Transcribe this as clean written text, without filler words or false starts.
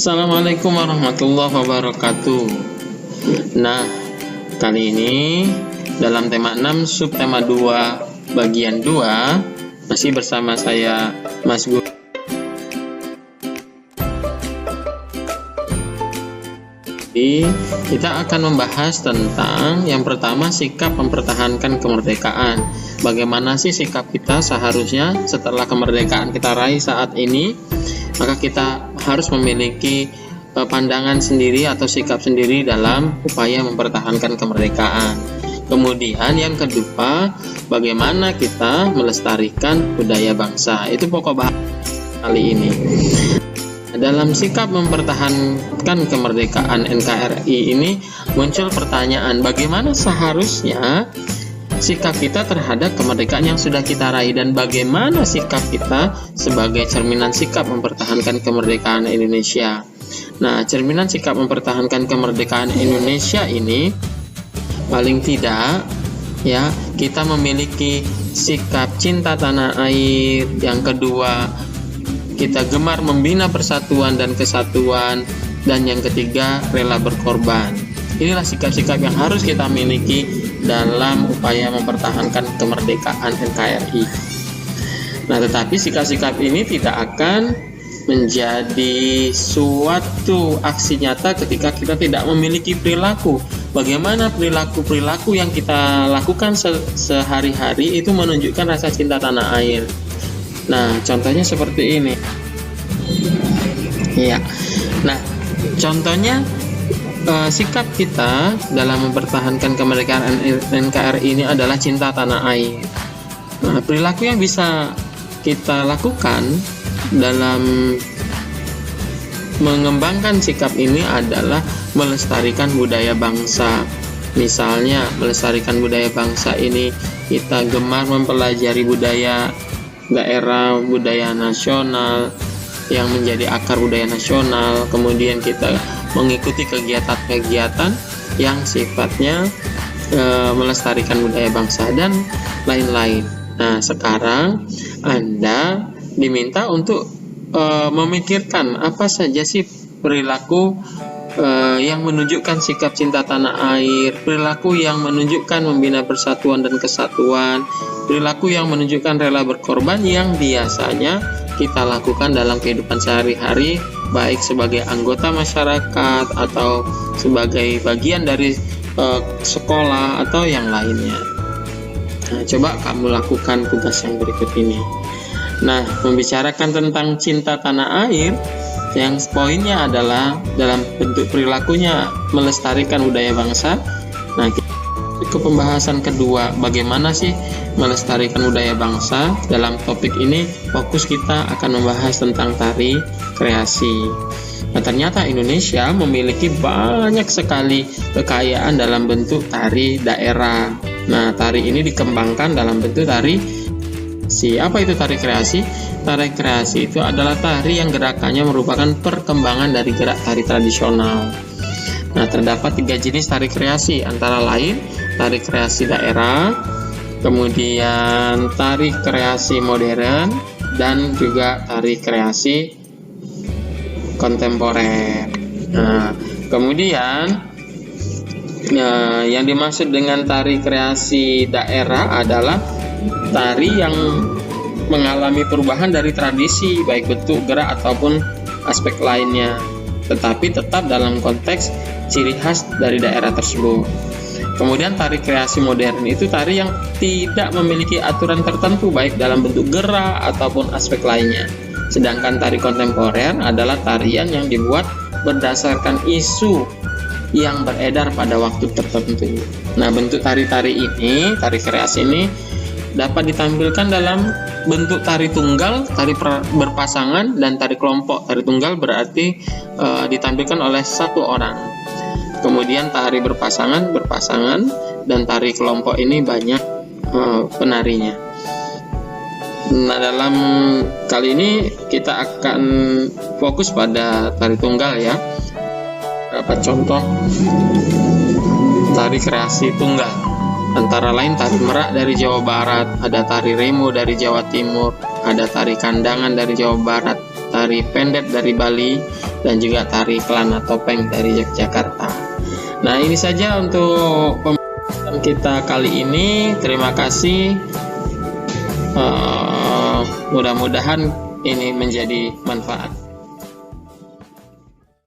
Assalamualaikum warahmatullahi wabarakatuh. Nah, kali ini dalam tema 6 subtema 2 bagian 2 masih bersama saya Mas Guru. Kita akan membahas tentang yang pertama, sikap mempertahankan kemerdekaan. Bagaimana sih sikap kita seharusnya setelah kemerdekaan kita raih saat ini? Maka kita harus memiliki pandangan sendiri atau sikap sendiri dalam upaya mempertahankan kemerdekaan. Kemudian yang kedua, bagaimana kita melestarikan budaya bangsa. Itu pokok bahas kali ini. Dalam sikap mempertahankan kemerdekaan NKRI ini muncul pertanyaan, bagaimana seharusnya sikap kita terhadap kemerdekaan yang sudah kita raih, dan bagaimana sikap kita sebagai cerminan sikap mempertahankan kemerdekaan Indonesia. Nah, cerminan sikap mempertahankan kemerdekaan Indonesia ini paling tidak ya, kita memiliki sikap cinta tanah air. Yang kedua, kita gemar membina persatuan dan kesatuan, dan yang ketiga, rela berkorban. Inilah sikap-sikap yang harus kita miliki dalam upaya mempertahankan kemerdekaan NKRI. Nah, tetapi sikap-sikap ini tidak akan menjadi suatu aksi nyata ketika kita tidak memiliki perilaku. Bagaimana perilaku yang kita lakukan sehari-hari itu menunjukkan rasa cinta tanah air. Nah, contohnya seperti ini. Ya. Nah, contohnya sikap kita dalam mempertahankan kemerdekaan NKRI ini adalah cinta tanah air. Nah, perilaku yang bisa kita lakukan dalam mengembangkan sikap ini adalah melestarikan budaya bangsa. Misalnya, melestarikan budaya bangsa ini kita gemar mempelajari budaya daerah, budaya nasional yang menjadi akar budaya nasional. Kemudian kita mengikuti kegiatan-kegiatan yang sifatnya melestarikan budaya bangsa dan lain-lain. Nah, sekarang Anda diminta untuk memikirkan apa saja sih perilaku yang menunjukkan sikap cinta tanah air, perilaku yang menunjukkan membina persatuan dan kesatuan, perilaku yang menunjukkan rela berkorban yang biasanya kita lakukan dalam kehidupan sehari-hari, baik sebagai anggota masyarakat atau sebagai bagian dari sekolah atau yang lainnya. Nah, coba kamu lakukan tugas yang berikut ini. Nah, membicarakan tentang cinta tanah air, yang poinnya adalah dalam bentuk perilakunya melestarikan budaya bangsa. Nah, ke pembahasan kedua, bagaimana sih melestarikan budaya bangsa. Dalam topik ini fokus kita akan membahas tentang tari kreasi. Nah, ternyata Indonesia memiliki banyak sekali kekayaan dalam bentuk tari daerah. Nah, tari ini dikembangkan dalam bentuk tari kreasi. Apa itu tari kreasi? Tari kreasi itu adalah tari yang gerakannya merupakan perkembangan dari gerak tari tradisional. Nah, terdapat 3 jenis tari kreasi, antara lain tari kreasi daerah, kemudian tari kreasi modern, dan juga tari kreasi kontemporer. Nah, kemudian yang dimaksud dengan tari kreasi daerah adalah tari yang mengalami perubahan dari tradisi, baik bentuk, gerak, ataupun aspek lainnya, tetapi tetap dalam konteks ciri khas dari daerah tersebut. Kemudian tari kreasi modern itu tari yang tidak memiliki aturan tertentu, baik dalam bentuk gerak ataupun aspek lainnya. Sedangkan tari kontemporer adalah tarian yang dibuat berdasarkan isu yang beredar pada waktu tertentu. Nah, bentuk tari-tari ini, tari kreasi ini dapat ditampilkan dalam bentuk tari tunggal, tari berpasangan, dan tari kelompok. Tari tunggal berarti ditampilkan oleh satu orang. Kemudian tari berpasangan, dan tari kelompok ini banyak penarinya. Nah, dalam kali ini kita akan fokus pada tari tunggal ya. Beberapa contoh tari kreasi tunggal. Antara lain tari merak dari Jawa Barat, ada tari remo dari Jawa Timur, ada tari kandangan dari Jawa Barat, tari pendet dari Bali, dan juga tari kelana topeng dari Yogyakarta. Nah, ini saja untuk pembahasan kita kali ini. Terima kasih. Mudah-mudahan ini menjadi manfaat.